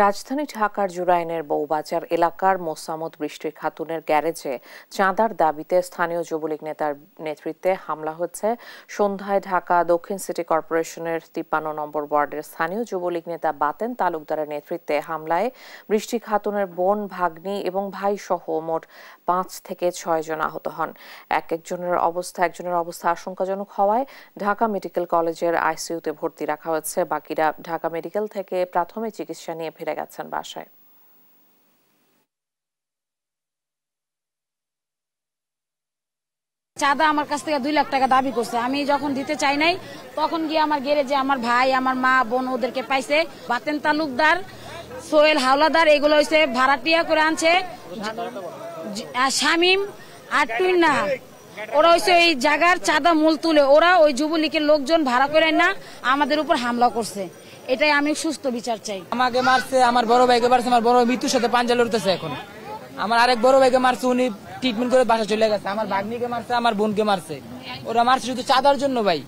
রাজধানী ঢাকার জুরাইনের বউবাজার এলাকার মোসাম্মদ বৃষ্টি খাতুনের গ্যারেজে চাঁদার দাবিতে স্থানীয় যুবলীগ নেতার নেতৃত্বে হামলা হচ্ছে। সন্ধ্যায় ঢাকা দক্ষিণ সিটি কর্পোরেশনের ৫৩ নম্বর ওয়ার্ডের স্থানীয় যুবলীগ নেতা বাতেন তালুকদারের নেতৃত্বে হামলায় বৃষ্টি খাতুনের বোন, ভাগ্নি এবং ভাই সহ মোট ৫ থেকে ৬ জন আহত হন। একজনের অবস্থা আশঙ্কাজনক হওয়ায় ঢাকা মেডিকেল কলেজের আইসিইউতে ভর্তি রাখা হয়েছে। বাকিরা ঢাকা মেডিকেল থেকে প্রাথমিক চিকিৎসা নিয়ে ফিরে গেছেন বাসায়। চাঁদা আমার কাছ থেকে ২ লাখ টাকা দাবি করছে। আমি যখন দিতে চাই নাই তখন গিয়ে আমার গ্যারেজে আমার ভাই, আমার মা, বোন ওদেরকে পাইছে। বাতেন তালুকদার, সোহেল হাওলাদার এগুলো হয়েছে ভাড়াটিয়া করে আনছে। শামীম আর টুইনা ওরা হয়েছে ওই জায়গার চাঁদা মূল তুলে ওরা ওই যুবলীগের লোকজন ভাড়া করে না আমাদের উপর হামলা করছে। এটাই আমি সুস্থ বিচার চাই। আমাকে মারছে, আমার বড় ভাইকে মারছে, আমার বড় মৃত্যুর সাথে পাঞ্জা লড়তেছে। এখন আমার আরেক বড় ভাইকে মারছে, উনি ট্রিটমেন্ট করে বাসা চলে গেছে। আমার ভাগ্নিকে মারছে, আমার বোনকে মারছে। ওরা মারছে শুধু চাঁদার জন্য ভাই।